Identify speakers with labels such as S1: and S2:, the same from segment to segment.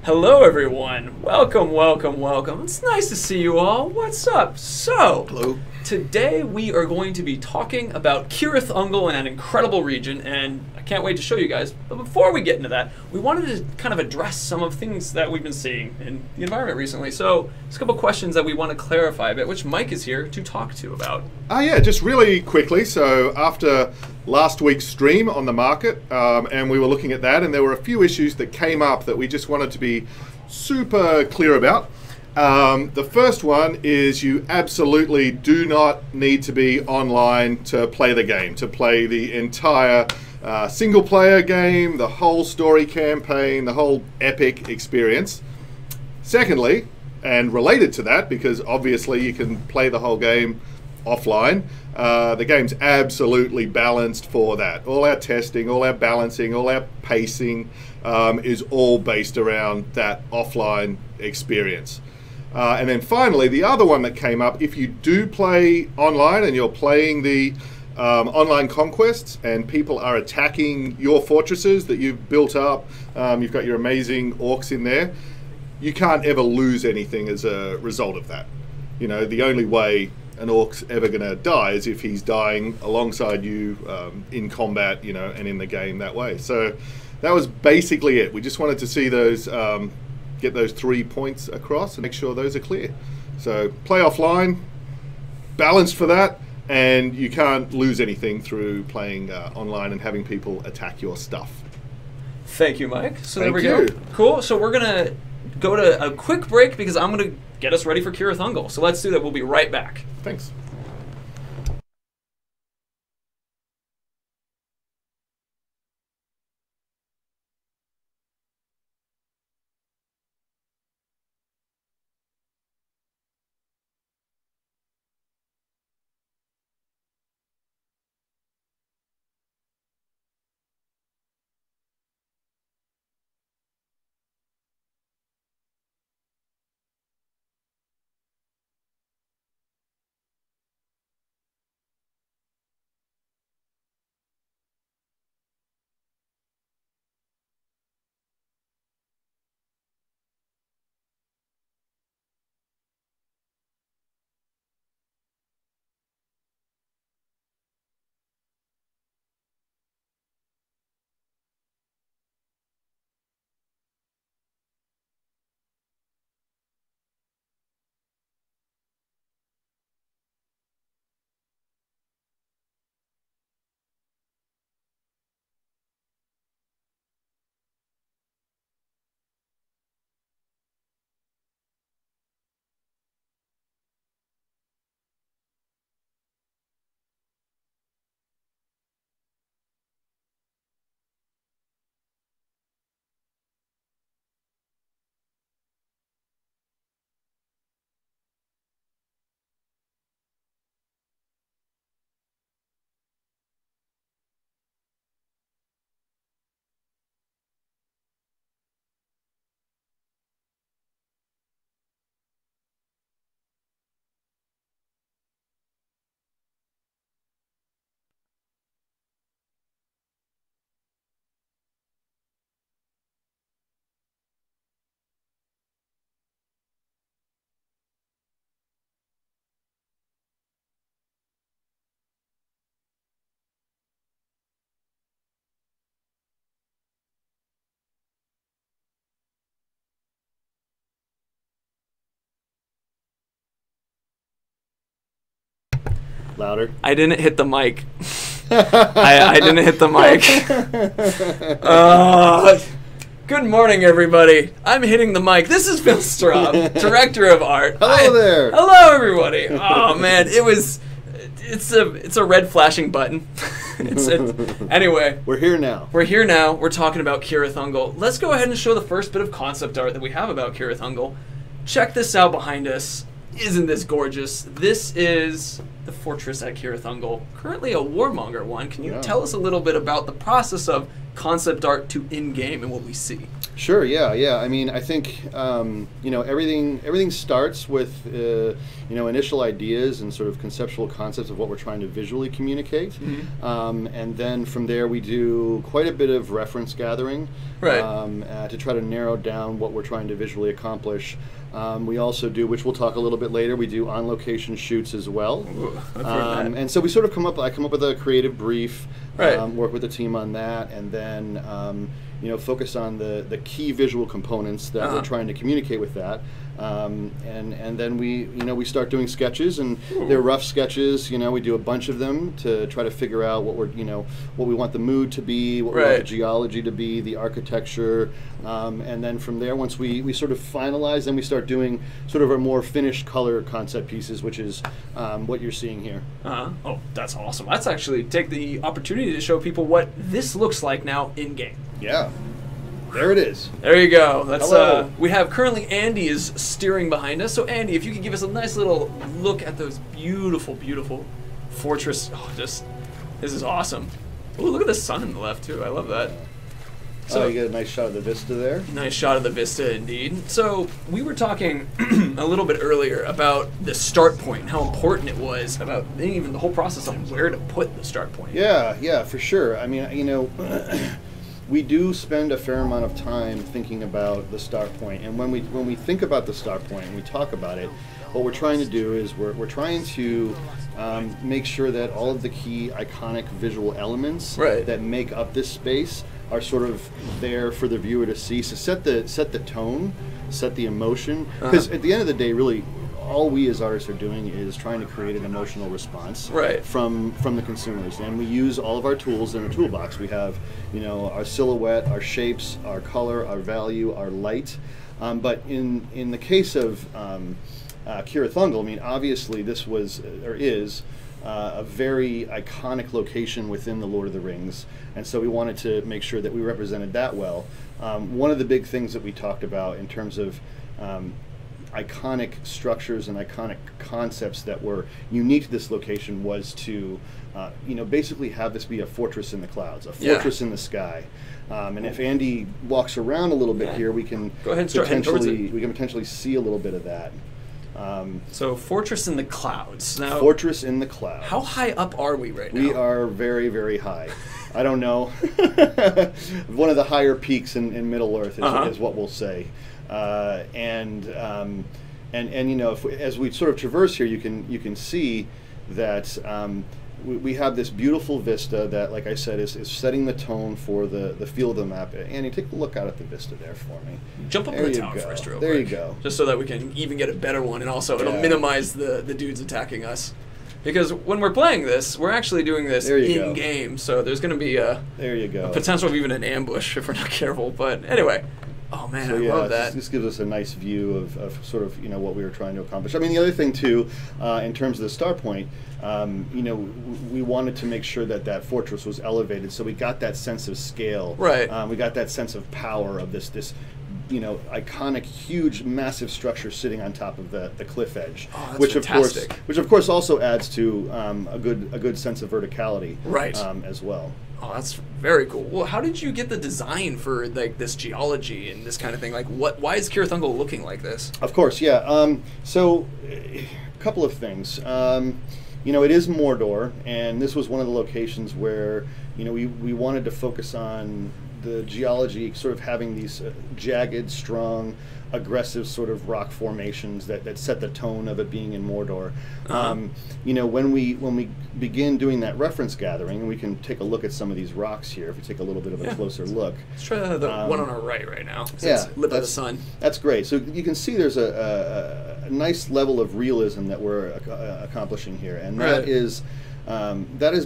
S1: Hello everyone, welcome, welcome, welcome. It's nice to see you all. What's up? So,
S2: hello.
S1: Today we are going to be talking about CIRITH UNGOL in an incredible region, and I can't wait to show you guys. But before we get into that, we wanted to kind of address some of things that we've been seeing in the environment recently. So, there's a couple questions that we want to clarify a bit, which Mike is here to talk to about.
S2: Yeah, just really quickly. So after last week's stream on the market, and we were looking at that, and there were a few issues that came up that we just wanted to be super clear about. The first one is you absolutely do not need to be online to play the game, to play the entire single player game, the whole story campaign, the whole epic experience. Secondly, and related to that, because obviously you can play the whole game offline, the game's absolutely balanced for that. All our testing, all our balancing, all our pacing is all based around that offline experience. And then finally, the other one that came up, if you do play online and you're playing the online conquests and people are attacking your fortresses that you've built up, you've got your amazing orcs in there, you can't ever lose anything as a result of that. You know, the only way an orc's ever going to die is if he's dying alongside you in combat, you know, and in the game that way. So that was basically it. We just wanted to see those get those 3 points across and make sure those are clear. So play offline, balanced for that, and you can't lose anything through playing online and having people attack your stuff.
S1: Thank you, Mike. So
S2: Thank
S1: there we
S2: you.
S1: go. Cool. So we're gonna go to a quick break because I'm gonna get us ready for CIRITH UNGOL. So let's do that. We'll be right back.
S2: Thanks. Louder.
S1: I didn't hit the mic. I didn't hit the mic. Good morning, everybody. I'm hitting the mic. This is Phil Straub, Director of Art.
S2: Hello there.
S1: Hello, everybody. Oh, man. It's a red flashing button. Anyway.
S2: We're here now.
S1: We're here now. We're talking about CIRITH UNGOL. Let's go ahead and show the first bit of concept art that we have about CIRITH UNGOL. Check this out behind us. Isn't this gorgeous? This is the fortress at CIRITH UNGOL, currently a warmonger one. Can you
S2: Yeah.
S1: tell us a little bit about the process of concept art to in-game and what we see?
S3: Sure. Yeah. I mean, I think everything starts with initial ideas and sort of conceptual concepts of what we're trying to visually communicate, and then from there we do quite a bit of reference gathering,
S1: right?
S3: To try to narrow down what we're trying to visually accomplish. We also do, which we'll talk a little bit later, we do on-location shoots as well.
S1: Ooh, I've heard that.
S3: And so we sort of I come up with a creative brief,
S1: right.
S3: Work with the team on that, and then focus on the key visual components that we're trying to communicate with that. And then we start doing sketches, and they're rough sketches. We do a bunch of them to try to figure out what what we want the mood to be, what we want the geology to be, the architecture, and then from there, once we sort of finalize, then we start doing sort of our more finished color concept pieces, which is what you're seeing here.
S1: Oh, that's awesome. Let's actually take the opportunity to show people what this looks like now in game.
S3: Yeah. There it is.
S1: There you go. That's
S3: Hello.
S1: We have currently Andy is steering behind us. So Andy, if you could give us a nice little look at those beautiful, beautiful fortress. Oh, this is awesome. Oh, look at the sun in the left too. I love that.
S3: So you get a nice shot of the vista there.
S1: Nice shot of the vista indeed. So we were talking a little bit earlier about the start point, how important it was about even the whole process on where to put the start point.
S3: Yeah, for sure. I mean, we do spend a fair amount of time thinking about the start point, and when we think about the start point and we talk about it, what we're trying to do is we're trying to make sure that all of the key iconic visual elements that make up this space are sort of there for the viewer to see. So set the tone, set the emotion, because at the end of the day, really, all we as artists are doing is trying to create an emotional response from the consumers, and we use all of our tools in our toolbox. We have our silhouette, our shapes, our color, our value, our light, but in the case of CIRITH UNGOL, I mean, obviously this was or is a very iconic location within the Lord of the Rings, and so we wanted to make sure that we represented that well. One of the big things that we talked about in terms of iconic structures and iconic concepts that were unique to this location was to basically have this be a fortress in the clouds, a fortress in the sky. And if Andy walks around a little bit here, we can potentially see a little bit of that.
S1: So fortress in the clouds. Now,
S3: fortress in the clouds.
S1: How high up are we right now?
S3: We are very, very high. I don't know. One of the higher peaks in Middle Earth is what we'll say. And as we sort of traverse here, you can see that we have this beautiful vista that, like I said, is setting the tone for the feel of the map. Andy, take a look out at the vista there for me.
S1: Jump up in the tower first, real quick.
S3: There you go.
S1: Just so that we can even get a better one, and also it'll minimize the dudes attacking us. Because when we're playing this, we're actually doing this in-game, so there's going to be a potential of even an ambush if we're not careful. But anyway. Oh man,
S3: so,
S1: I love that.
S3: This gives us a nice view of sort of what we were trying to accomplish. I mean, the other thing too, in terms of the start point, we wanted to make sure that fortress was elevated, so we got that sense of scale.
S1: Right.
S3: We got that sense of power of this iconic, huge, massive structure sitting on top of the cliff edge,
S1: oh, that's fantastic.
S3: which of course also adds to a good sense of verticality, as well.
S1: Oh, that's very cool. Well, how did you get the design for like this geology and this kind of thing? Like, why is CIRITH UNGOL looking like this?
S3: Of course, yeah. So, a couple of things. It is Mordor, and this was one of the locations where we wanted to focus on the geology, sort of having these jagged, strong, aggressive sort of rock formations that set the tone of it being in Mordor. When we begin doing that reference gathering, and we can take a look at some of these rocks here, if we take a little bit of a closer look.
S1: Let's try the one on our right now. Lip of the sun.
S3: That's great. So you can see there's a nice level of realism that we're accomplishing here, and that is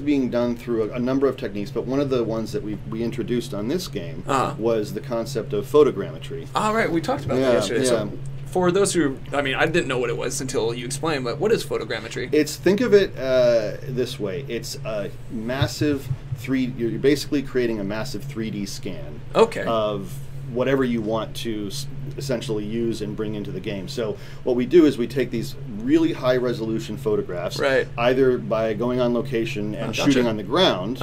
S3: being done through a number of techniques, but one of the ones that we introduced on this game was the concept of photogrammetry.
S1: All right, we talked about that yesterday. Yeah. So for those who, I didn't know what it was until you explained, but what is photogrammetry?
S3: Think of it this way. It's a massive you're basically creating a massive 3D scan of whatever you want to essentially use and bring into the game. So what we do is we take these really high resolution photographs, either by going on location and shooting on the ground,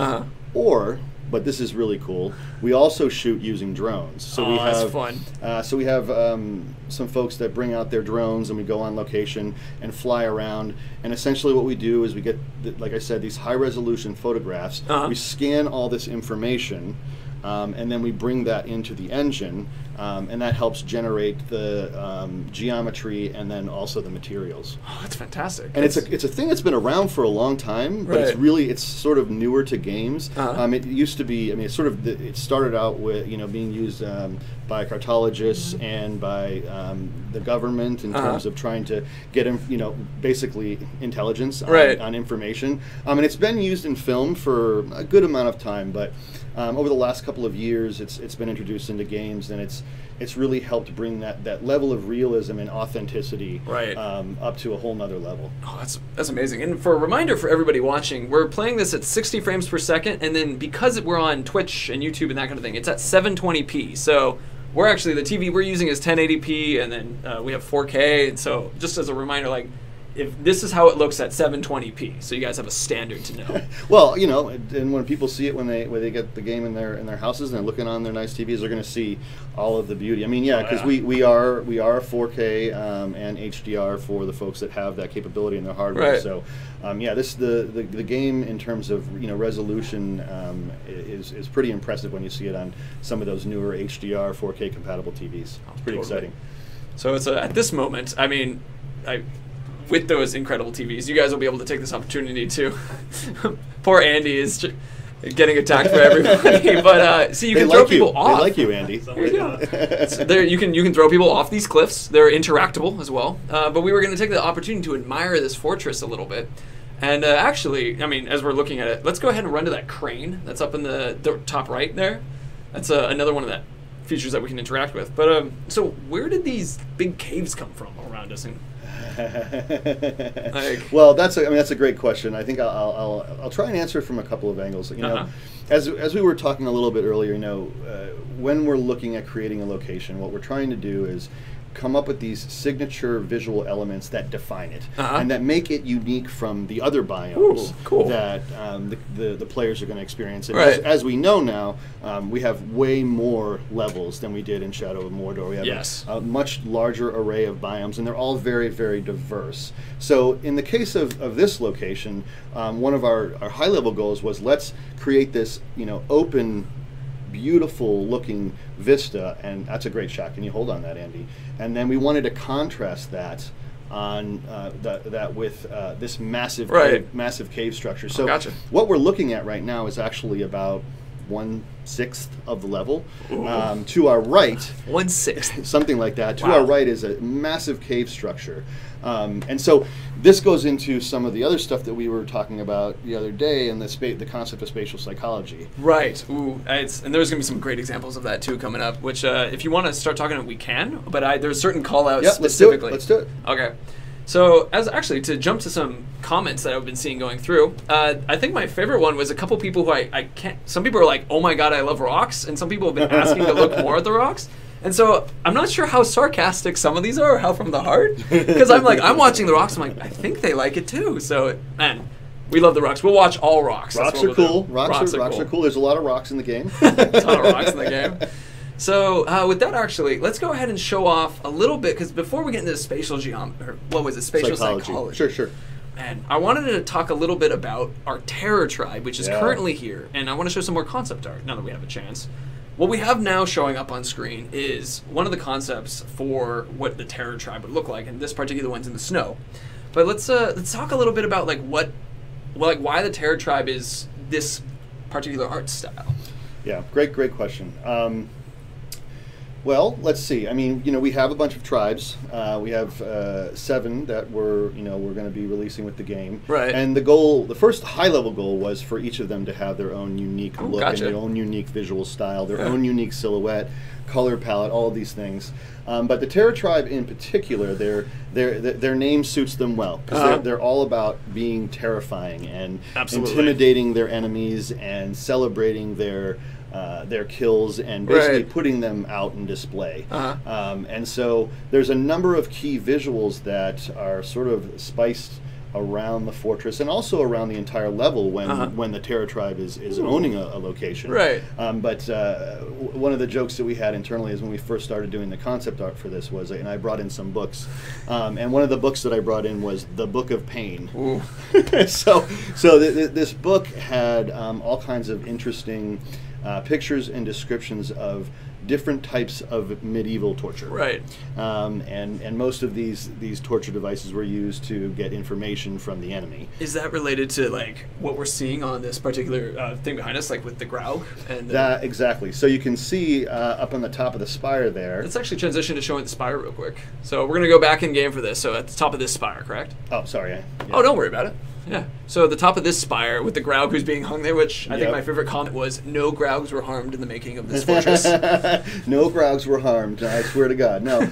S3: or, but this is really cool, we also shoot using drones. So we have,
S1: that's fun.
S3: So we have some folks that bring out their drones and we go on location and fly around. And essentially what we do is we get, like I said, these high resolution photographs. We scan all this information, and then we bring that into the engine, and that helps generate the geometry and then also the materials.
S1: Oh, that's fantastic.
S3: And it's a thing that's been around for a long time, but it's sort of newer to games. It used to be, I mean, it started out with, you know, being used by cartologists and by the government in terms of trying to get, you know, basically intelligence on information. And it's been used in film for a good amount of time, but over the last couple of years, it's been introduced into games, and it's really helped bring that level of realism and authenticity up to a whole nother level.
S1: Oh, that's amazing. And for a reminder for everybody watching, we're playing this at 60 frames per second, and then because we're on Twitch and YouTube and that kind of thing, it's at 720p. So we're actually, the TV we're using is 1080p, and then we have 4K. And so just as a reminder, like, if this is how it looks at 720p, so you guys have a standard to know.
S3: Well, you know, and when people see it when they get the game in their houses and they're looking on their nice TVs, they're going to see all of the beauty. I mean, yeah, because we are 4K and HDR for the folks that have that capability in their hardware. So, yeah, the game in terms of, you know, resolution is pretty impressive when you see it on some of those newer HDR 4K compatible TVs. It's pretty exciting.
S1: So it's at this moment, I mean, with those incredible TVs, you guys will be able to take this opportunity to. Poor Andy is getting attacked for everybody, but see, you can throw people off.
S3: They like you, Andy.
S1: There you go. So you can throw people off these cliffs. They're interactable as well. But we were going to take the opportunity to admire this fortress a little bit. And actually, I mean, as we're looking at it, let's go ahead and run to that crane that's up in the top right there. That's another one of that features that we can interact with. But so where did these big caves come from around us? And
S3: well, that's a great question. I think I'll try and answer it from a couple of angles. You know, as we were talking a little bit earlier, you know, when we're looking at creating a location, what we're trying to do is come up with these signature visual elements that define it and that make it unique from the other biomes that the players are going to experience. And as we know now, we have way more levels than we did in Shadow of Mordor. We have a much larger array of biomes, and they're all very, very diverse. So in the case of this location, one of our high-level goals was, let's create this, you know, open, beautiful looking vista, and that's a great shot. Can you hold on that, Andy? And then we wanted to contrast that on that with this massive massive cave structure. So what we're looking at right now is actually about 1/6 of the level. To our right,
S1: 1/6,
S3: something like that. To our right is a massive cave structure, and so this goes into some of the other stuff that we were talking about the other day, and the concept of spatial psychology.
S1: Right. Ooh, and there's going to be some great examples of that too coming up. Which, if you want to start talking, we can. But there's certain call-outs specifically.
S3: Let's do it.
S1: Okay. So, to jump to some comments that I've been seeing going through, I think my favorite one was a couple people who I can't. Some people are like, "Oh my god, I love rocks," and some people have been asking to look more at the rocks. And so I'm not sure how sarcastic some of these are, or how from the heart, because I'm watching the rocks. I'm like, I think they like it too. So, man, we love the rocks. We'll watch all rocks.
S3: Rocks are cool. Rocks are cool. There's a lot of rocks in the game.
S1: There's a lot of rocks in the game. So with that, actually, let's go ahead and show off a little bit, because before we get into spatial spatial psychology.
S3: Sure.
S1: And I wanted to talk a little bit about our Terror Tribe, which is currently here, and I want to show some more concept art now that we have a chance. What we have now showing up on screen is one of the concepts for what the Terror Tribe would look like, and this particular one's in the snow. But let's talk a little bit about why the Terror Tribe is this particular art style.
S3: Yeah, great question. Well, let's see. I mean, you know, we have a bunch of tribes. We have 7 that we're going to be releasing with the game.
S1: Right.
S3: And the first high-level goal was for each of them to have their own unique look and their own unique visual style, their own unique silhouette, color palette, all of these things. But the Terror Tribe in particular, their name suits them well, because they're all about being terrifying and intimidating their enemies and celebrating their their kills and basically
S1: Right.
S3: putting them out in display.
S1: Uh-huh.
S3: And so there's a number of key visuals that are sort of spiced around the fortress and also around the entire level when the Terror Tribe is owning a location.
S1: Right.
S3: But one of the jokes that we had internally is when we first started doing the concept art for this was, and I brought in some books, and one of the books that I brought in was The Book of Pain. so this book had all kinds of interesting pictures and descriptions of different types of medieval torture.
S1: Right.
S3: And most of these torture devices were used to get information from the enemy.
S1: Is that related to like what we're seeing on this particular thing behind us, like with the Graug? And
S3: That exactly. So you can see up on the top of the spire there.
S1: let's actually transition to showing the spire real quick. So we're gonna go back in game for this. So at the top of this spire, correct?
S3: Oh, sorry. Yeah.
S1: Oh, don't worry about it. Yeah. So at the top of this spire with the Graug who's being hung there, which I think my favorite comment was, no Graugs were harmed in the making of this fortress.
S3: No Graugs were harmed, I swear to God. No.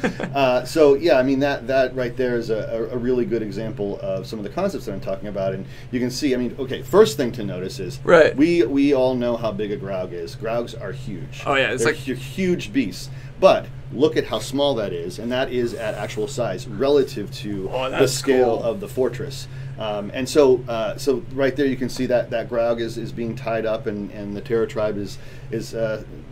S3: So yeah, I mean that right there is a really good example of some of the concepts that I'm talking about, and you can see. I mean, okay, first thing to notice is we all know how big a Graug is. Graugs are huge.
S1: Oh yeah, it's
S3: They're
S1: like
S3: huge beasts. But look at how small that is, and that is at actual size relative to the scale of the fortress. And so right there you can see that Graug is being tied up, and the Terror Tribe is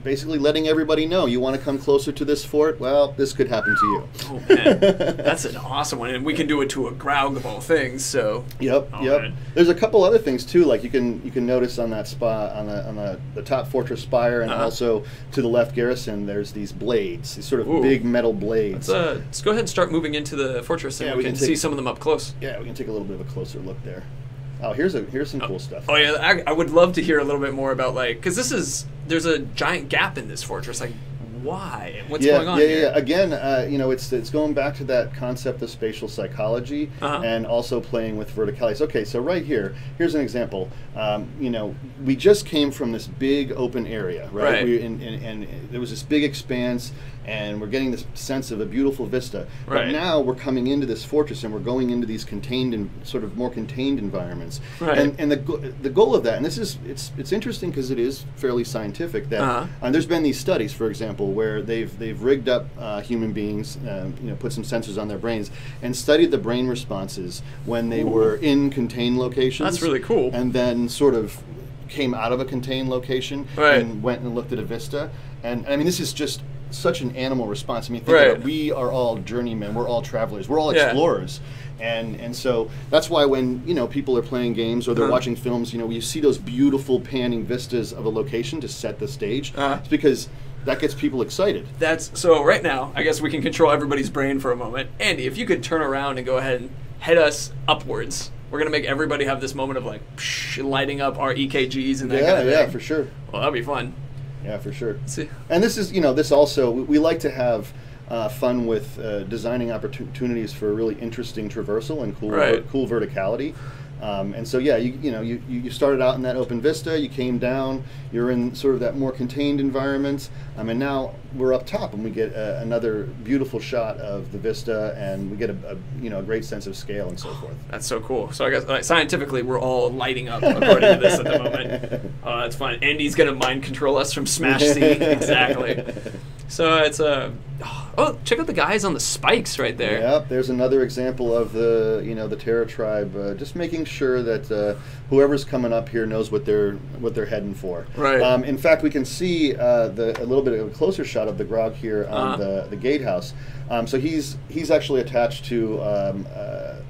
S3: basically letting everybody know, you want to come closer to this fort? Well, this could happen to you.
S1: Oh man, that's an awesome one, and we can do it to a Graug of all things. So
S3: yep.
S1: Man.
S3: There's a couple other things too, like you can notice on that spot on the top fortress spire, and also to the left garrison, there's these blades, these sort of big metal blades.
S1: Let's go ahead and start moving into the fortress, and we can see some of them up close.
S3: Yeah, we can take a little bit of a closer look there. Oh, here's some cool stuff.
S1: Oh yeah, I would love to hear a little bit more about, like, because there's a giant gap in this fortress. Like, why? What's going on here?
S3: Yeah. Again, it's going back to that concept of spatial psychology and also playing with verticalities. Okay, so right here's an example. We just came from this big open area, right? And there was this big expanse, and we're getting this sense of a beautiful vista. But now we're coming into this fortress, and we're going into these contained and sort of more contained environments. And the goal of that, and it's interesting because it is fairly scientific, that there's been these studies, for example, where they've rigged up human beings, put some sensors on their brains, and studied the brain responses when they were in contained locations.
S1: That's really cool.
S3: And then sort of came out of a contained location and went and looked at a vista. And I mean, this is just such an animal response. I mean, think about it. We are all journeymen. We're all travelers. We're all explorers. And so that's why when people are playing games or they're watching films, you see those beautiful panning vistas of a location to set the stage. It's because that gets people excited.
S1: So right now, I guess we can control everybody's brain for a moment. Andy, if you could turn around and go ahead and head us upwards. We're going to make everybody have this moment of like lighting up our EKGs and that kind of thing.
S3: Yeah, for sure.
S1: Well, that'd be fun.
S3: Yeah, for sure.
S1: Let's see.
S3: And this is, this also, we like to have fun with designing opportunities for really interesting traversal and cool verticality. And so, yeah, you started out in that open vista, you came down, you're in sort of that more contained environment, and now we're up top and we get another beautiful shot of the vista, and we get a great sense of scale and so forth.
S1: That's so cool. So I guess scientifically we're all lighting up according to this at the moment. That's fun. Andy's going to mind control us from Smash C. Exactly. So it's check out the guys on the spikes right there.
S3: Yep, there's another example of the Terror Tribe just making sure that whoever's coming up here knows what they're heading for.
S1: Right.
S3: In fact, we can see a little bit of a closer shot of the Graug here on the gatehouse. So he's actually attached to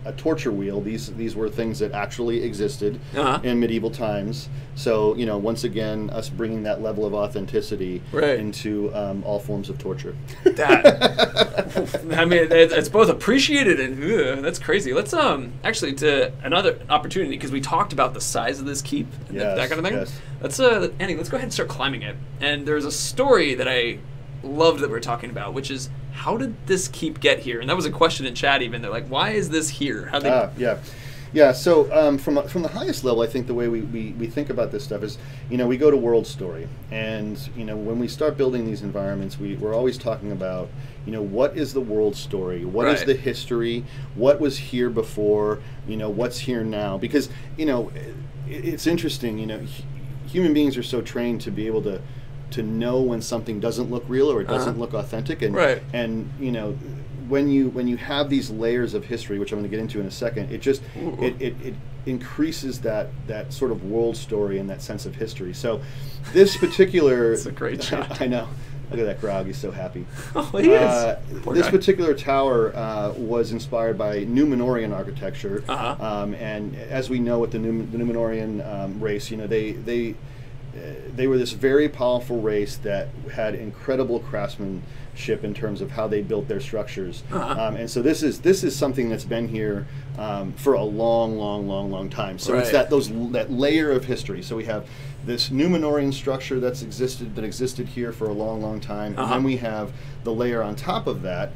S3: a torture wheel. These were things that actually existed in medieval times. So once again, us bringing that level of authenticity into all forms of torture.
S1: I mean, it's both appreciated and that's crazy. Let's actually to another opportunity, because we talked about the size of this keep and that kind of thing.
S3: Yes.
S1: Let's Andy, let's go ahead and start climbing it. And there's a story that I loved that we're talking about, which is, how did this keep get here? And that was a question in chat even. They're like, why is this here? How they
S3: Yeah, so from the highest level, I think the way we think about this stuff is, we go to world story, and when we start building these environments, we're always talking about, what is the world story? What is the history? What was here before? What's here now? Because it's interesting. Human beings are so trained to be able to to know when something doesn't look real or it doesn't look authentic. And
S1: Right.
S3: and you know, when you have these layers of history, which I'm going to get into in a second, it just it increases that sort of world story and that sense of history. So this particular
S1: It's a great shot.
S3: I know. Look at that Grog, he's so happy.
S1: Oh, he is. Poor
S3: This
S1: guy.
S3: particular tower was inspired by Numenorian architecture,
S1: Uh-huh.
S3: and as we know with the Numenorian race, you know, they were this very powerful race that had incredible craftsmanship in terms of how they built their structures.
S1: Uh-huh.
S3: And so this is something that's been here for a long time. So it's
S1: Right.
S3: that layer of history. So we have this Numenorian structure that existed here for a long time, and then we have the layer on top of that,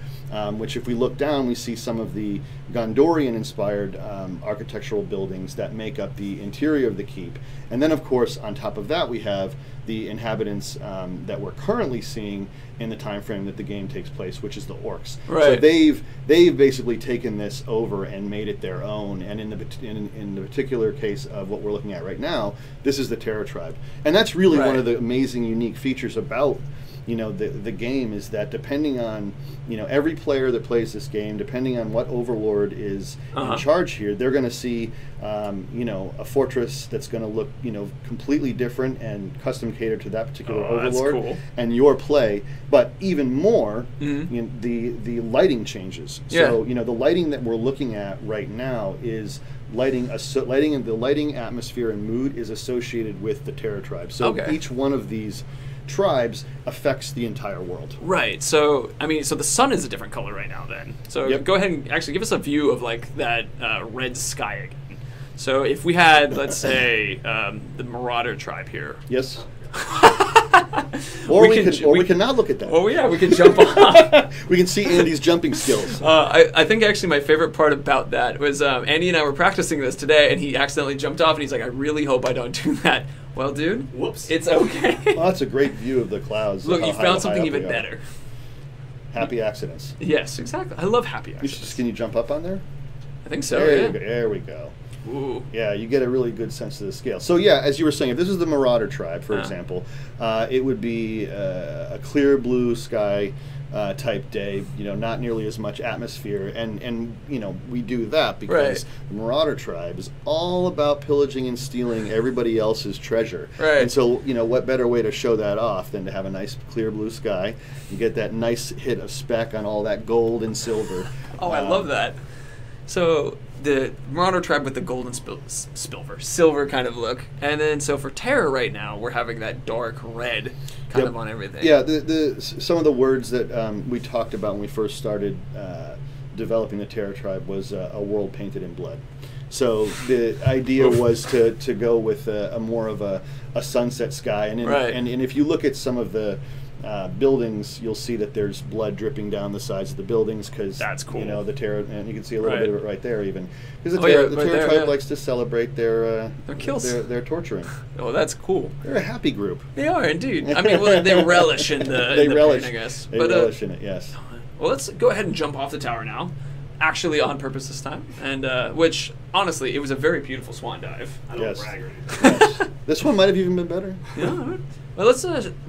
S3: which if we look down, we see some of the Gondorian-inspired architectural buildings that make up the interior of the keep. And then, of course, on top of that, we have the inhabitants that we're currently seeing in the time frame that the game takes place, which is the orcs.
S1: Right.
S3: So they've basically taken this over and made it their own. And in the particular case of what we're looking at right now, this is the Terror Tribe, and that's really one of the amazing, unique features about, you know, the game, is that depending on, you know, every player that plays this game, depending on what overlord is in charge here, they're going to see, you know, a fortress that's going to look, you know, completely different and custom catered to that particular overlord
S1: that's cool.
S3: and your play. But even more, you know, the lighting changes. So you know, the lighting that we're looking at right now is lighting and the lighting atmosphere and mood is associated with the Terror Tribe. So each one of these tribes affects the entire world.
S1: Right. So, I mean, so the sun is a different color right now then. So go ahead and actually give us a view of like that red sky again. So if we had, let's say, the Marauder tribe here.
S3: Yes. Or we can not look at that.
S1: Oh yeah, we can jump on.
S3: We can see Andy's jumping skills.
S1: I think actually my favorite part about that was Andy and I were practicing this today, and he accidentally jumped off, and he's like, "I really hope I don't do that." Well, dude,
S2: whoops,
S1: it's okay.
S3: Well, that's a great view of the clouds.
S1: Look, you found something even better.
S3: Happy accidents.
S1: Yes, exactly. I love happy accidents.
S3: Can you jump up on there?
S1: I think so.
S3: There we go.
S1: Ooh.
S3: Yeah, you get a really good sense of the scale. So yeah, as you were saying, if this is the Marauder tribe, for example, it would be a clear blue sky type day. You know, not nearly as much atmosphere, and you know, we do that because the Marauder tribe is all about pillaging and stealing everybody else's treasure.
S1: Right.
S3: And so, you know, what better way to show that off than to have a nice clear blue sky? You get that nice hit of speck on all that gold and silver.
S1: Oh, I love that. So the Marauder tribe with the golden silver kind of look, and then so for Terror right now we're having that dark red kind of on everything.
S3: Yeah, some of the words that we talked about when we first started developing the Terror tribe was a world painted in blood. So the idea was to go with a more of a sunset sky, and if you look at some of the buildings, you'll see that there's blood dripping down the sides of the buildings because
S1: that's cool.
S3: You know, the Terror, and you can see a little bit of it right there, even because the Terror tribe likes to celebrate their
S1: kills,
S3: their torturing.
S1: Oh, that's cool.
S3: They're a happy group.
S1: They are indeed. I mean, well, they relish in the pain, I guess.
S3: They relish in it. Yes.
S1: Well, let's go ahead and jump off the tower now. Actually, on purpose this time, and which honestly, it was a very beautiful swan dive. I don't brag or anything.
S3: Yes. This one might have even been better.
S1: Yeah. Well, let's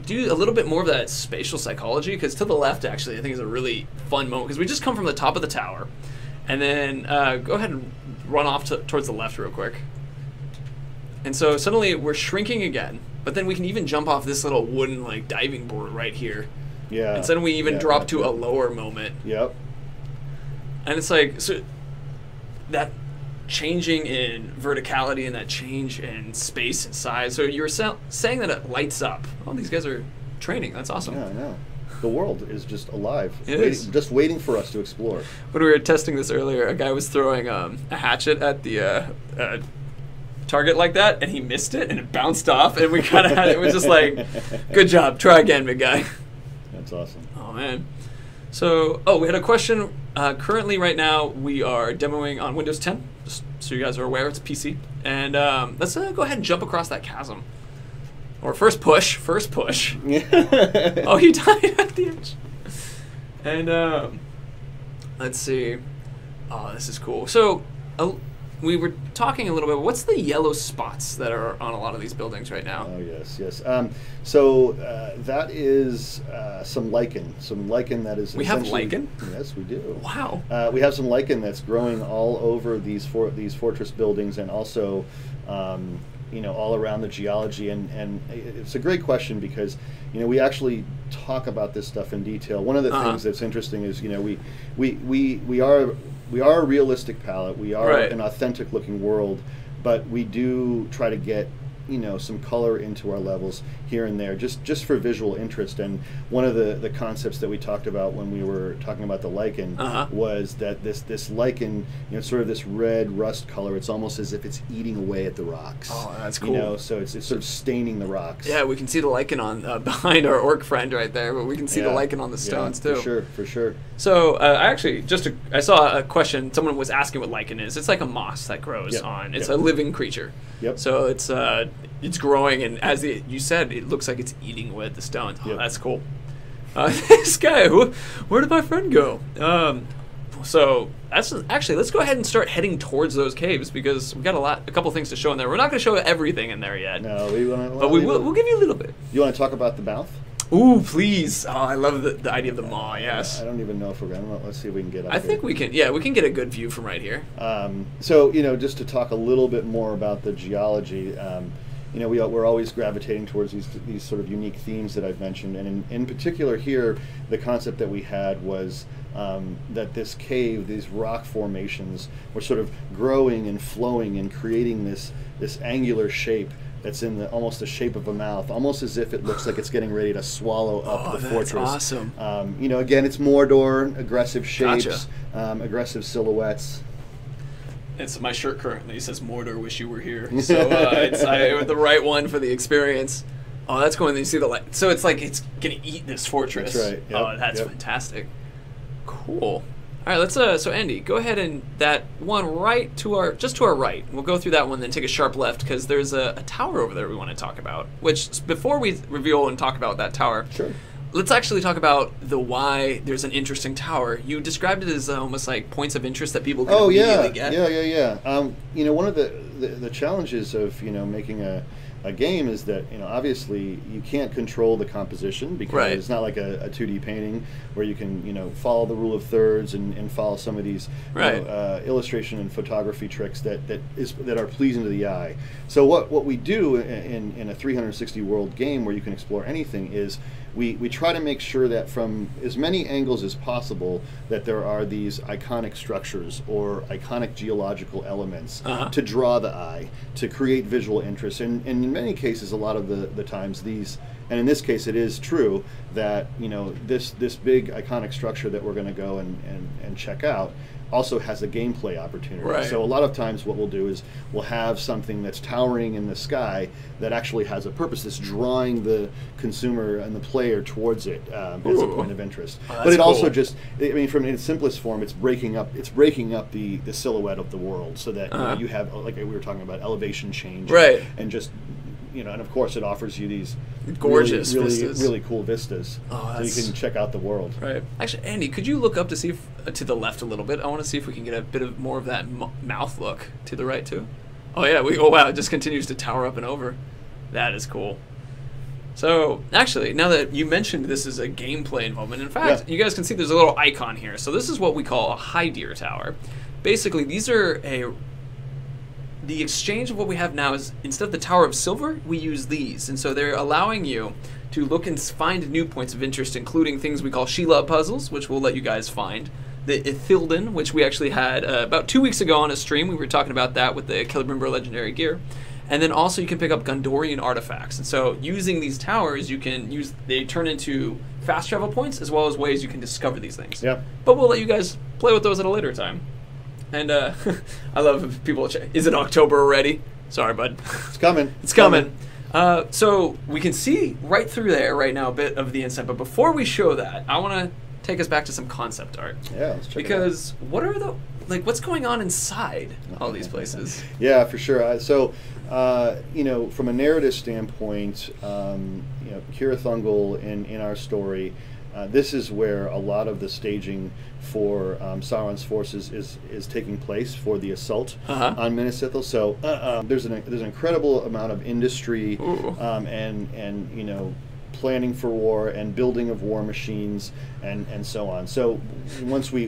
S1: do a little bit more of that spatial psychology, because to the left, actually, I think is a really fun moment, because we just come from the top of the tower, and then go ahead and run off towards the left real quick. And so suddenly we're shrinking again, but then we can even jump off this little wooden like diving board right here.
S3: Yeah.
S1: And suddenly we even drop to a lower moment.
S3: Yep.
S1: And it's like, so that changing in verticality and that change in space and size. So you were saying that it lights up. Oh, these guys are training. That's awesome.
S3: Yeah, I know. The world is just alive.
S1: It is.
S3: Just waiting for us to explore.
S1: When we were testing this earlier, a guy was throwing a hatchet at the target like that, and he missed it, and it bounced off, and we kind of had it was just like, good job, try again, big guy.
S3: That's awesome.
S1: Oh, man. So, we had a question. Currently, right now, we are demoing on Windows 10, just so you guys are aware, it's PC. And let's go ahead and jump across that chasm. Or first push. Oh, he died at the edge. And let's see. Oh, this is cool. So, we were talking a little bit. What's the yellow spots that are on a lot of these buildings right now?
S3: Oh yes, yes. So that is some lichen. Some lichen that is.
S1: We have lichen?
S3: Yes, we do.
S1: Wow.
S3: We have some lichen that's growing all over these fortress buildings, and also, you know, all around the geology. And it's a great question because, you know, we actually talk about this stuff in detail. One of the things that's interesting is, you know, we are a realistic palette. We are an authentic looking world, but we do try to get, you know, some color into our levels here and there, just for visual interest. And one of the concepts that we talked about when we were talking about the lichen was that this lichen, you know, sort of this red rust color. It's almost as if it's eating away at the rocks.
S1: Oh, that's cool.
S3: You know, so it's sort of staining the rocks.
S1: Yeah, we can see the lichen on behind our orc friend right there, but we can see the lichen on the stones too.
S3: For sure.
S1: So I actually I saw a question. Someone was asking what lichen is. It's like a moss that grows on. It's a living creature.
S3: Yep.
S1: So it's growing, and as you said, it looks like it's eating away at the stones. Oh, that's cool. This guy, where did my friend go? So actually, let's go ahead and start heading towards those caves because we've got a couple things to show in there. We're not going to show everything in there yet.
S3: No,
S1: but we'll give you a little bit.
S3: You want to talk about the mouth?
S1: Ooh, please! Oh, I love the idea of the maw. Yes.
S3: I don't even know if we're going to. Let's see if we can get up
S1: I think we can. Yeah, we can get a good view from right here.
S3: So, you know, just to talk a little bit more about the geology. You know, we're always gravitating towards these sort of unique themes that I've mentioned, and in particular here, the concept that we had was that this cave, these rock formations, were sort of growing and flowing and creating this angular shape that's in almost the shape of a mouth, almost as if it looks like it's getting ready to swallow up the fortress.
S1: That's awesome.
S3: You know, again, it's Mordor, aggressive shapes, aggressive silhouettes.
S1: It's my shirt currently says Mordor, wish you were here. So it's the right one for the experience. Oh, that's cool. And you see the light. So it's like it's gonna eat this fortress.
S3: That's right. Yep.
S1: Oh, that's fantastic. Cool. All right, let's. So Andy, go ahead and that one right to our right. We'll go through that one, then take a sharp left because there's a tower over there we want to talk about. Which before we reveal and talk about that tower,
S3: sure.
S1: Let's actually talk about the why there's an interesting tower. You described it as almost like points of interest that people can immediately get.
S3: Yeah. You know, one of the challenges of, you know, making a game is that, you know, obviously you can't control the composition because it's not like a 2D painting where you can, you know, follow the rule of thirds and follow some of these you know, illustration and photography tricks that are pleasing to the eye. So what we do in a 360 world game where you can explore anything is we try to make sure that from as many angles as possible that there are these iconic structures or iconic geological elements to draw the eye, to create visual interest. And in many cases, a lot of the times these, and in this case it is true that, you know, this big iconic structure that we're going to go and check out also has a gameplay opportunity. So a lot of times what we'll do is we'll have something that's towering in the sky that actually has a purpose, that's drawing the consumer and the player towards it as a point of interest. But it also just, I mean, from its simplest form, it's breaking up the silhouette of the world so that you know, you have, like we were talking about, elevation change and just, you know, and of course it offers you these
S1: gorgeous vistas.
S3: really cool vistas, so you can check out the world. Actually,
S1: Andy, could you look up to see if, to the left a little bit? I want to see if we can get a bit of more of that mouth look to the right too. Oh yeah, oh wow, it just continues to tower up and over. That is cool. So actually, now that you mentioned this is a gameplay involvement, in fact, you guys can see there's a little icon here. So this is what we call a high deer tower. Basically, these are the exchange of what we have now is, instead of the Tower of Silver, we use these. And so they're allowing you to look and find new points of interest, including things we call Sheila puzzles, which we'll let you guys find. The Ithilden, which we actually had about 2 weeks ago on a stream. We were talking about that with the Celebrimbor legendary gear. And then also you can pick up Gondorian artifacts. And so using these towers, they turn into fast travel points as well as ways you can discover these things. But we'll let you guys play with those at a later time. And I love people. Is it October already? Sorry, bud.
S3: It's coming.
S1: It's coming. So we can see right through there right now a bit of the inside. But before we show that, I want to take us back to some concept art.
S3: Yeah, let's check
S1: because it out. What's going on inside all these places?
S3: Yeah, for sure. You know, from a narrative standpoint, you know, CIRITH UNGOL in our story this is where a lot of the staging for Sauron's forces is taking place for the assault on Minas Ithil. So there's an incredible amount of industry and you know, planning for war and building of war machines and so on. So once we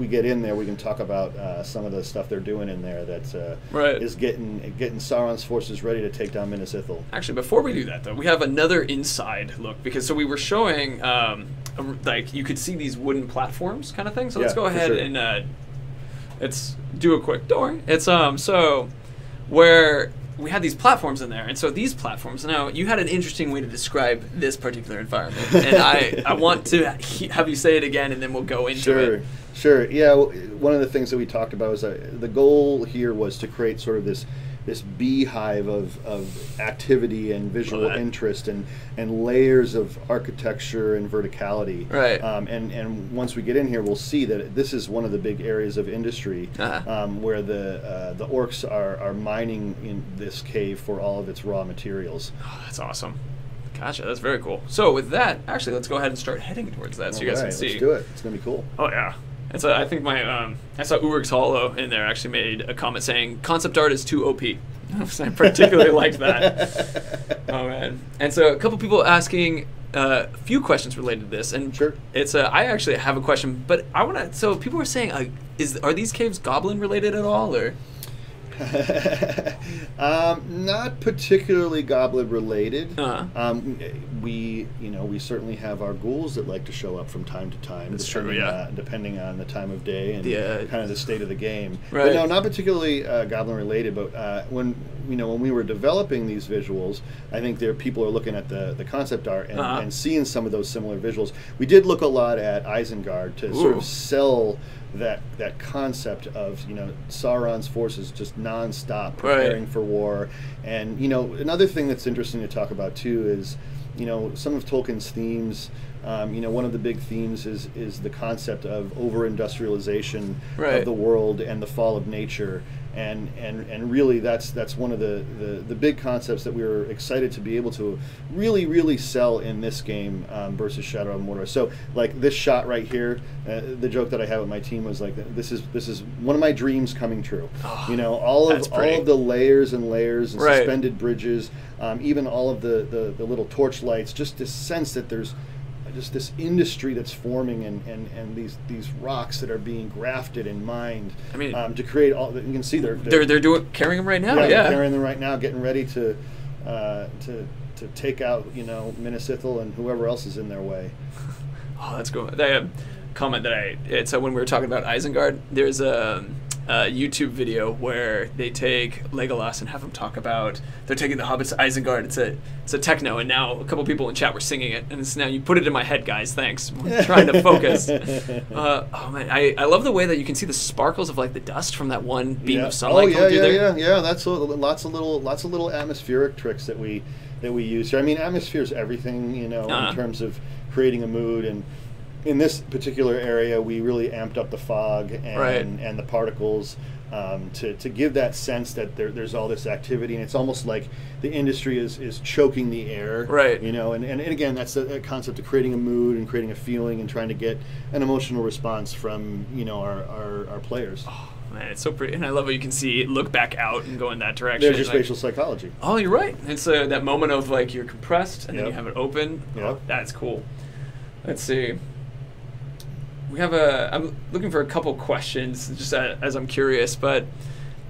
S3: get in there, we can talk about some of the stuff they're doing in there that is getting Sauron's forces ready to take down Minas Ithil.
S1: Actually, before we do that though, we have another inside look, because so we were showing like you could see these wooden platforms kind of thing. So let's go ahead and let's do a quick door. It's so where we had these platforms in there, and so these platforms, now you had an interesting way to describe this particular environment, and I want to have you say it again, and then we'll go into it.
S3: Sure. Yeah, one of the things that we talked about was the goal here was to create sort of this beehive of activity and visual interest and layers of architecture and verticality. Right. And once we get in here, we'll see that this is one of the big areas of industry where the orcs are mining in this cave for all of its raw materials. Oh,
S1: that's awesome. Gotcha, that's very cool. So with that, actually, let's go ahead and start heading towards that so you guys can see.
S3: Let's do it. It's going to be cool.
S1: Oh, yeah. And so I think my I saw Urik's Hollow in there actually made a comment saying concept art is too OP. I particularly liked that. Oh man! And so a couple people asking a few questions related to this, and it's I actually have a question, but I want to. So people were saying, are these caves goblin related at all, or?
S3: Not particularly goblin related. We certainly have our ghouls that like to show up from time to time.
S1: That's true, yeah.
S3: Depending on the time of day and kind of the state of the game.
S1: Right.
S3: But no, not particularly goblin related. But when we were developing these visuals, I think people are looking at the concept art and seeing some of those similar visuals. We did look a lot at Isengard to sort of sell that concept of Sauron's forces just nonstop preparing for war. And another thing that's interesting to talk about too is some of Tolkien's themes. One of the big themes is the concept of over-industrialization of the world and the fall of nature. And really that's one of the big concepts that we were excited to be able to really sell in this game versus Shadow of Mordor. So like this shot right here, the joke that I have with my team was like, this is one of my dreams coming true. Oh, all of the layers and layers and suspended bridges, even all of the little torch lights, just this sense that there's just this industry that's forming and these rocks that are being grafted and mined. I mean, to create all. You can see they're
S1: carrying them right now.
S3: Yeah, they're carrying them right now, getting ready to take out Minas Ithil and whoever else is in their way.
S1: Oh, that's cool. They comment that it's when we were talking about Isengard. There's a YouTube video where they take Legolas and have him talk about they're taking the hobbits to Isengard. It's a techno, and now a couple people in chat were singing it, and it's now you put it in my head, guys. Thanks. I'm trying to focus. Oh man, I love the way that you can see the sparkles of like the dust from that one beam of sunlight.
S3: Yeah. That's lots of little atmospheric tricks that we use here. I mean, atmosphere is everything, in terms of creating a mood. And in this particular area, we really amped up the fog and the particles to give that sense that there's all this activity, and it's almost like the industry is choking the air. Right. And again, that's a concept of creating a mood and creating a feeling and trying to get an emotional response from our players.
S1: Oh, man, it's so pretty, and I love how you can see it look back out and go in that direction.
S3: There's your spatial psychology.
S1: Oh, you're right. It's that moment of like you're compressed and then you have it open. Oh, that's cool. Let's see. We have I'm looking for a couple questions, just as I'm curious, but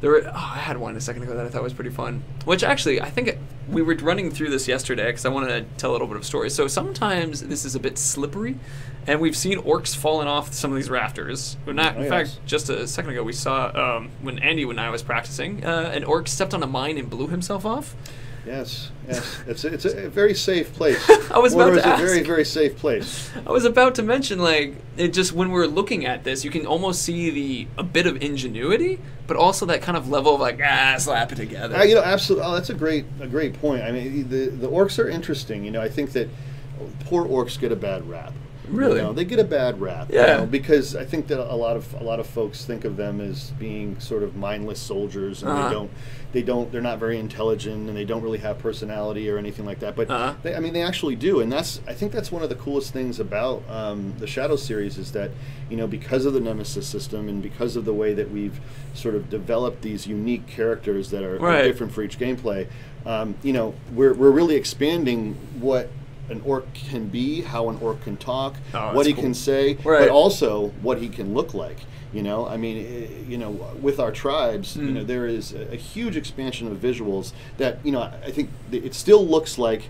S1: I had one a second ago that I thought was pretty fun, which actually, I think we were running through this yesterday because I wanted to tell a little bit of stories. So sometimes this is a bit slippery, and we've seen orcs falling off some of these rafters. In fact, just a second ago, we saw when Andy and I was practicing, an orc stepped on a mine and blew himself off.
S3: Yes. It's a very safe place.
S1: I was about to ask.
S3: It's a very, very safe place.
S1: I was about to mention, like, it just when we're looking at this, you can almost see a bit of ingenuity, but also that kind of level of like, slap it together.
S3: Absolutely. Oh, that's a great point. I mean, the orcs are interesting. I think that poor orcs get a bad rap.
S1: Really?
S3: You know, they get a bad rap.
S1: Yeah.
S3: You know, because I think that a lot of folks think of them as being sort of mindless soldiers, and they're not very intelligent, and they don't really have personality or anything like that. But I mean, they actually do, and I think that's one of the coolest things about the Shadow series is that, you know, because of the Nemesis system and because of the way that we've sort of developed these unique characters that are different for each gameplay, you know, we're really expanding what an orc can be, how an orc can talk, what he can say, but also what he can look like. You know, I mean, you know, with our tribes, you know, there is a huge expansion of visuals that, you know, I think it still looks like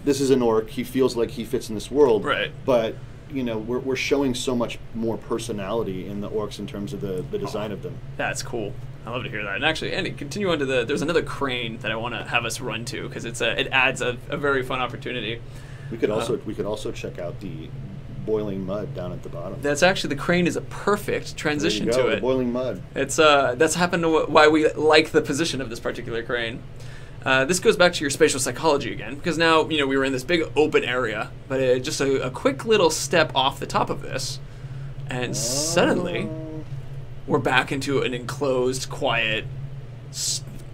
S3: this is an orc. He feels like he fits in this world, but you know, we're showing so much more personality in the orcs in terms of the design of them. That's
S1: cool. I love to hear that. And actually, Andy, continue on to there's another crane that I want to have us run to because it adds a very fun opportunity.
S3: We could also check out the boiling mud down at the bottom.
S1: That's actually, the crane is a perfect transition to it.
S3: The boiling mud.
S1: It's that's happened to why we like the position of this particular crane. This goes back to your spatial psychology again, because now, you know, we were in this big open area, but just a quick little step off the top of this, and suddenly we're back into an enclosed, quiet,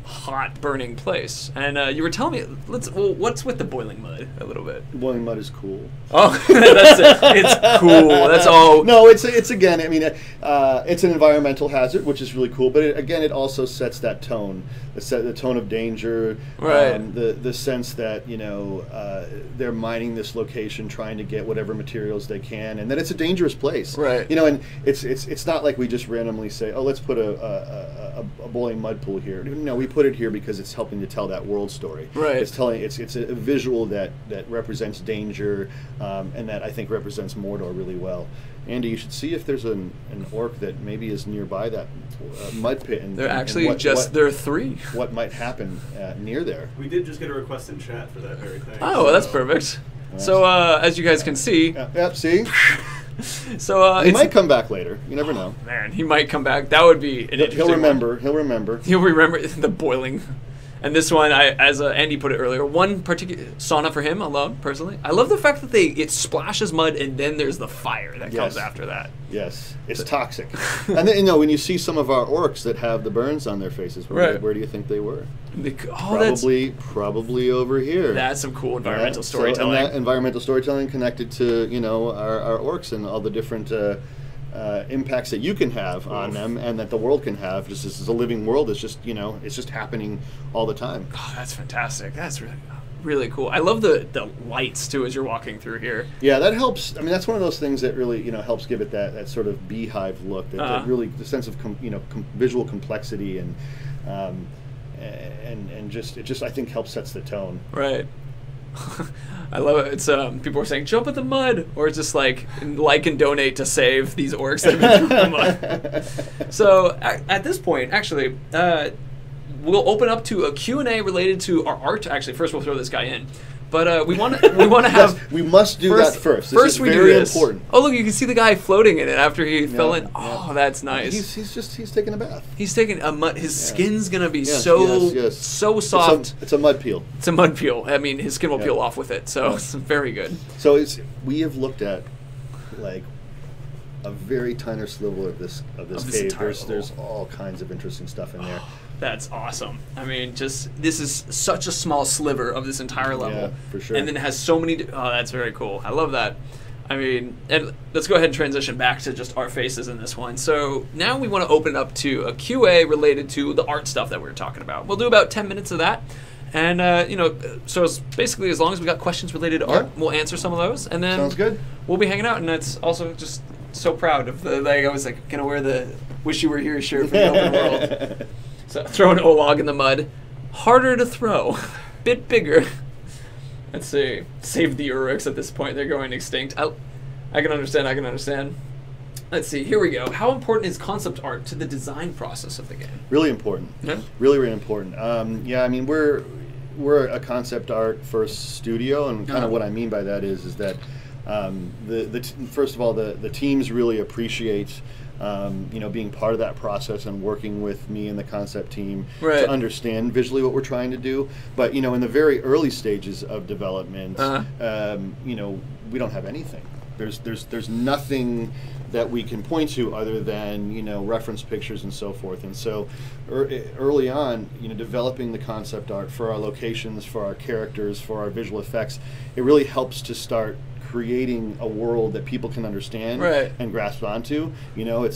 S1: hot, burning place. And you were telling me, what's with the boiling mud a little bit?
S3: The boiling mud is cool.
S1: Oh, that's it. It's cool. That's all.
S3: No, it's again, I mean, it's an environmental hazard, which is really cool, but it also sets that tone, the tone of danger, the sense that, you know, they're mining this location, trying to get whatever materials they can, and that it's a dangerous place.
S1: Right.
S3: You know, and it's not like we just randomly say, oh, let's put a boiling mud pool here. No, we put it here because it's helping to tell that world story.
S1: Right.
S3: It's a visual that represents danger, and that I think represents Mordor really well. Andy, you should see if there's an orc that maybe is nearby that mud pit. And
S1: there are 3.
S3: What might happen near there?
S4: We did just get a request in chat for that very thing.
S1: Oh, well, that's perfect. So as you guys can see,
S3: see.
S1: So
S3: he might come back later. You never know.
S1: Man, he might come back. That would be an interesting.
S3: He'll remember.
S1: One.
S3: He'll remember.
S1: He'll remember the boiling. And this one, as Andy put it earlier, one particular sauna for him alone, personally. I love the fact that it splashes mud and then there's the fire that comes after that.
S3: Yes, it's toxic. And then, you know, when you see some of our orcs that have the burns on their faces, where do you think they were? Probably over here.
S1: That's some cool environmental storytelling.
S3: And that environmental storytelling connected to, you know, our orcs and all the different impacts that you can have on them, and that the world can have. Just as a living world, it's just, you know, it's just happening all the time.
S1: Oh, that's fantastic. That's really cool. I love the lights too as you're walking through here.
S3: Yeah, that helps. I mean, that's one of those things that really, you know, helps give it that sort of beehive look. That really, the sense of visual complexity and just I think helps sets the tone.
S1: Right. I love it. It's people are saying jump in the mud, or it's just like and donate to save these orcs that have been in the mud. So at this point, actually, we'll open up to a Q&A related to our art. Actually, first we'll throw this guy in. But we want to have.
S3: Yes, we must do that first.
S1: This is
S3: very important.
S1: Oh, look! You can see the guy floating in it after he fell in. Oh, that's nice.
S3: He's taking a bath.
S1: He's taking a mud. His skin's gonna be so soft.
S3: It's a mud peel.
S1: It's a mud peel. I mean, his skin will peel off with it. So it's very good.
S3: So we have looked at like a very tiny sliver of this cave. There's all kinds of interesting stuff in there.
S1: That's awesome. I mean, this is such a small sliver of this entire level.
S3: Yeah, for sure.
S1: And then it has so many. Oh, that's very cool. I love that. I mean, and let's go ahead and transition back to just our faces in this one. So now we want to open up to a QA related to the art stuff that we were talking about. We'll do about 10 minutes of that. And, you know, so it's basically as long as we got questions related to art, we'll answer some of those. And then
S3: sounds good.
S1: We'll be hanging out. And that's also just so proud of I was like, gonna wear the Wish You Were Here shirt from the open world. So throw an Olog in the mud. Harder to throw. Bit bigger. Let's see. Save the Uruks at this point. They're going extinct. I can understand. Let's see. Here we go. How important is concept art to the design process of the game?
S3: Really important.
S1: Yeah?
S3: Really, really important. Yeah, I mean, we're a concept art first studio, and kind of what I mean by that is that first of all, the teams really appreciate you know, being part of that process and working with me and the concept team to understand visually what we're trying to do. But, you know, in the very early stages of development, you know, we don't have anything. there's nothing that we can point to other than, you know, reference pictures and so forth. And so early on, you know, developing the concept art for our locations, for our characters, for our visual effects, it really helps to start creating a world that people can understand and grasp onto. You know,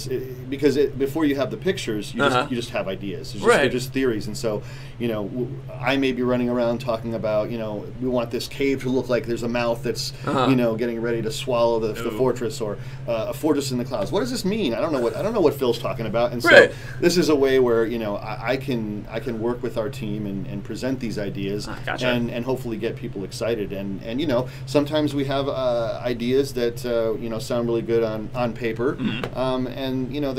S3: because before you have the pictures, you just have ideas. They're just theories. And so, you know, I may be running around talking about, you know, we want this cave to look like there's a mouth that's, you know, getting ready to swallow the fortress, or a fortress in the clouds. What does this mean? I don't know what Phil's talking about. And so this is a way where, you know, I can work with our team and present these ideas and hopefully get people excited. And you know, sometimes we have ideas that you know, sound really good on paper, and you know,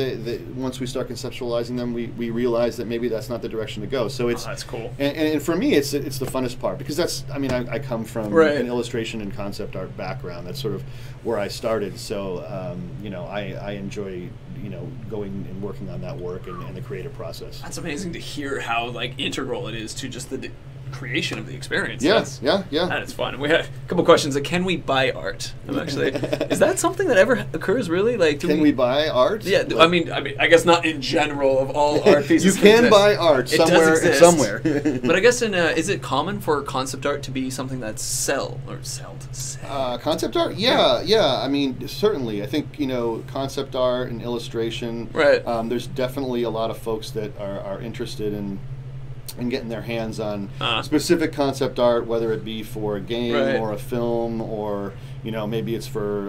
S3: once we start conceptualizing them, we realize that maybe that's not the direction to go. So it's
S1: that's cool.
S3: And for me, it's the funnest part, because that's, I mean, I come from an illustration and concept art background. That's sort of where I started. So you know, I enjoy, you know, going and working on that work and the creative process.
S1: That's amazing to hear how like integral it is to just the creation of the experience.
S3: Yeah,
S1: yeah. That is fun. We had a couple questions. Like, can we buy art? I'm actually, is that something that ever occurs? Really? Like,
S3: can we buy art?
S1: Yeah, I mean, I guess not in general of all art pieces.
S3: You can buy art somewhere.
S1: But I guess is it common for concept art to be something that's sold?
S3: Concept art? Yeah. I mean, certainly. I think, you know, concept art and illustration. There's definitely a lot of folks that are interested in getting their hands on specific concept art, whether it be for a game or a film, or, you know, maybe it's for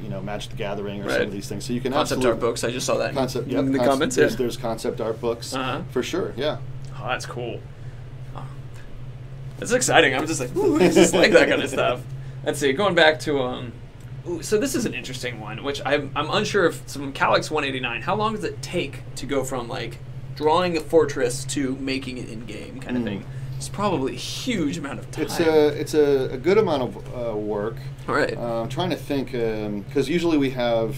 S3: you know, Magic the Gathering or some of these things. So you can
S1: concept art books. I just saw that in the comments.
S3: There's concept art books for sure. Yeah.
S1: Oh, that's cool. That's exciting. I'm just like, ooh, I just like that kind of stuff. Let's see. Going back to so this is an interesting one, which I'm unsure if some Calyx 189. How long does it take to go from like drawing a fortress to making it in game kind of thing? It's probably a huge amount of time.
S3: It's a good amount of work. I'm trying to think, because usually we have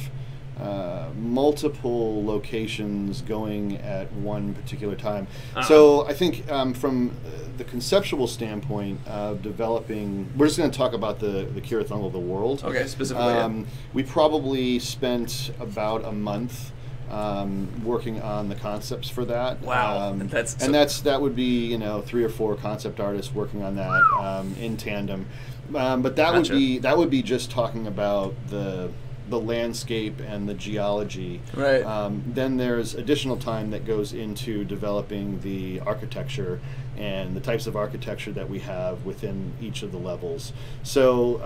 S3: multiple locations going at one particular time. So I think from the conceptual standpoint of developing, we're just going to talk about the CIRITH UNGOL, the world.
S1: Okay, specifically.
S3: We probably spent about a month working on the concepts for that.
S1: Wow,
S3: that would be, you know, 3 or 4 concept artists working on that in tandem. But that would be just talking about the landscape and the geology. Then there's additional time that goes into developing the architecture and the types of architecture that we have within each of the levels. So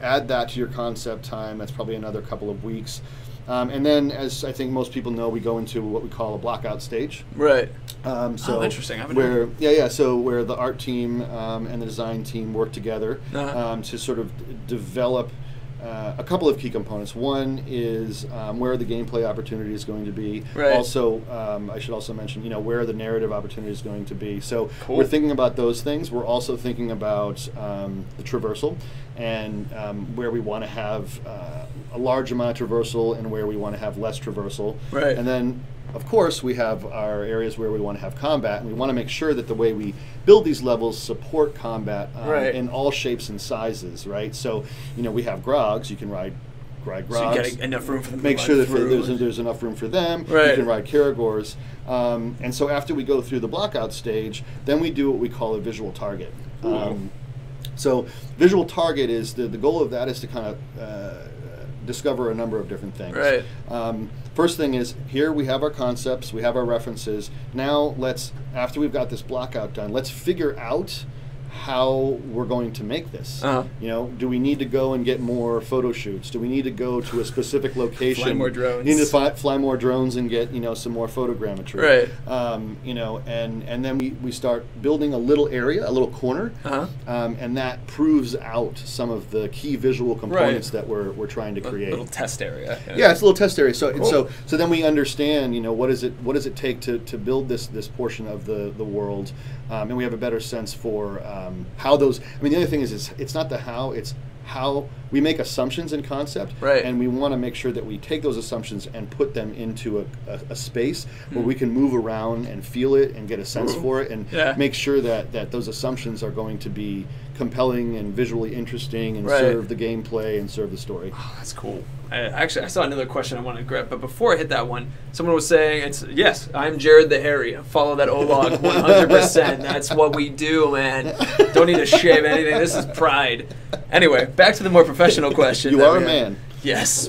S3: add that to your concept time. That's probably another couple of weeks. And then, as I think most people know, we go into what we call a blockout stage. So
S1: interesting.
S3: So where the art team and the design team work together to sort of develop a couple of key components. One is where the gameplay opportunity is going to be. Also, I should also mention, you know, where the narrative opportunity is going to be. So we're thinking about those things. We're also thinking about the traversal, and where we want to have a large amount of traversal and where we want to have less traversal. And then, of course, we have our areas where we want to have combat, and we want to make sure that the way we build these levels support combat in all shapes and sizes, right? So, you know, we have grogs. You can ride grogs.
S1: So you get enough room for them.
S3: Make sure that there's enough room for them. You can ride Caragors. And so after we go through the blockout stage, then we do what we call a visual target. So visual target is, the goal of that is to kind of discover a number of different things. First thing is, here we have our concepts, we have our references. Now after we've got this blockout done, let's figure out how we're going to make this. You know, do we need to go and get more photo shoots? Do we need to go to a specific location?
S1: Fly more drones.
S3: Need to fly more drones and get, you know, some more photogrammetry. You know, and then we start building a little area, a little corner, and that proves out some of the key visual components that we're trying to create.
S1: A little test area.
S3: Yeah, it's a little test area. So so then we understand, you know, what does it take to build this portion of the world, and we have a better sense for how those. I mean, the other thing is it's not the how, it's how we make assumptions in concept, and we want to make sure that we take those assumptions and put them into a space where we can move around and feel it and get a sense for it, and make sure that those assumptions are going to be compelling and visually interesting and
S1: Right.
S3: serve the gameplay and serve the story.
S1: Oh, that's cool. Actually, I saw another question I wanted to grab, but before I hit that one, someone was saying, yes, I'm Jared the Hairy. Follow that O-log 100%. That's what we do, man. Don't need to shave anything. This is pride. Anyway, back to the more professional question.
S3: You are a man.
S1: Yes.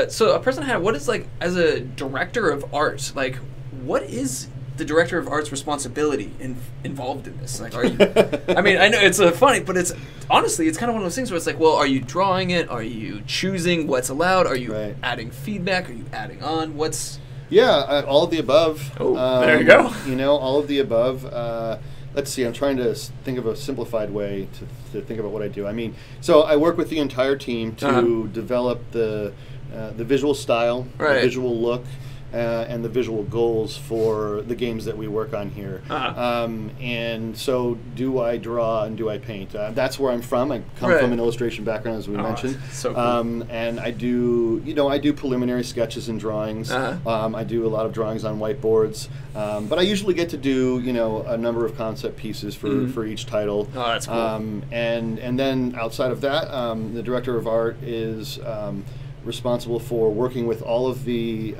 S1: So a person had, what is, like, as a director of art, like, what is the director of art's responsibility involved in this? Like, are you? I mean, I know it's funny, but it's honestly, it's kind of one of those things where it's like, well, are you drawing it? Are you choosing what's allowed? Are you
S3: Right.
S1: adding feedback? Are you adding on? What's?
S3: Yeah, all of the above.
S1: Oh, there you go.
S3: You know, all of the above. Let's see, I'm trying to think of a simplified way to think about what I do. I mean, so I work with the entire team to develop the visual style,
S1: Right.
S3: the visual look, and the visual goals for the games that we work on here. And so do I draw and do I paint? That's where I'm from. I come
S1: Right.
S3: from an illustration background, as we mentioned.
S1: So cool.
S3: And I do, I do preliminary sketches and drawings. I do a lot of drawings on whiteboards. But I usually get to do, a number of concept pieces for each title.
S1: Oh, that's cool.
S3: And then outside of that, the director of art is responsible for working with all of the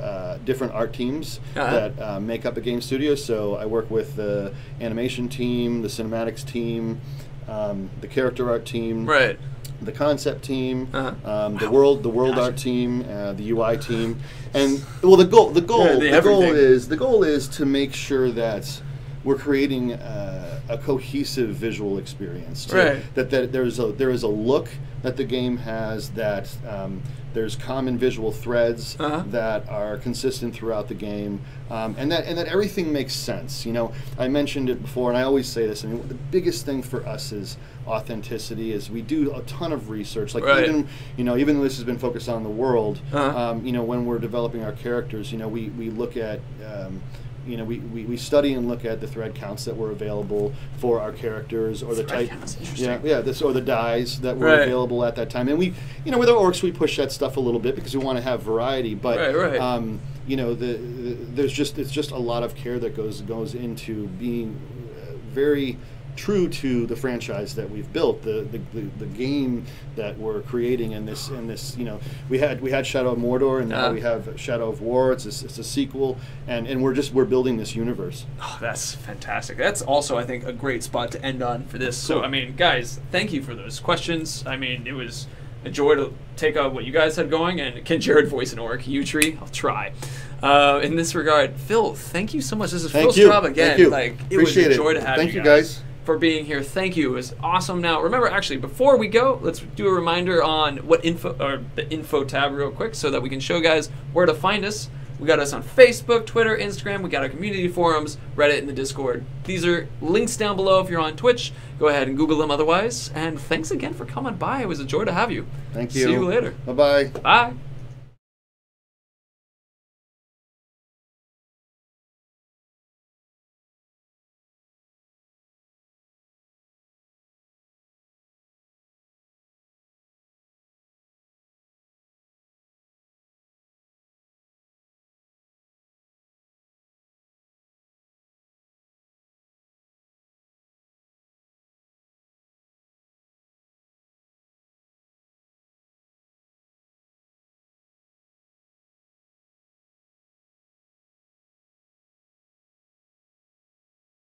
S3: different art teams that make up a game studio. So I work with the animation team, the cinematics team, the character art team,
S1: Right.
S3: the concept team, the world art team, the UI team, and well, the goal is to make sure that we're creating a cohesive visual experience.
S1: Right.
S3: That there is a look that the game has, that there's common visual threads that are consistent throughout the game, and that everything makes sense. I mentioned it before, and I always say this. I mean, the biggest thing for us is authenticity. Is we do a ton of research. Like
S1: Right.
S3: even though this has been focused on the world, when we're developing our characters, we look at. We study and look at the thread counts that were available for our characters, or the type, or the dies that were
S1: Right.
S3: available at that time. And we, with our orcs, we push that stuff a little bit because we want to have variety. But
S1: Right.
S3: there's just a lot of care that goes into being very true to the franchise that we've built, the game that we're creating, and this we had Shadow of Mordor, and now we have Shadow of War. It's a sequel, and we're building this universe.
S1: Oh, that's fantastic. That's also, I think, a great spot to end on for this. So, I mean, guys, thank you for those questions. I mean, it was a joy to take out what you guys had going, and can Jared voice an orc? U-Tree? I'll try. In this regard, Phil, thank you so much. This is Phil Straub again.
S3: Thank you.
S1: Like, it
S3: Appreciate
S1: was a joy to have
S3: Thank
S1: you
S3: you guys.
S1: for being here. Thank you. It was awesome. Now, remember, actually, before we go, let's do a reminder on what the info tab real quick, so that we can show guys where to find us. We got us on Facebook, Twitter, Instagram. We got our community forums, Reddit, and the Discord. These are links down below if you're on Twitch. Go ahead and Google them otherwise. And thanks again for coming by. It was a joy to have you.
S3: Thank you.
S1: See you later.
S3: Bye-bye.
S1: Bye.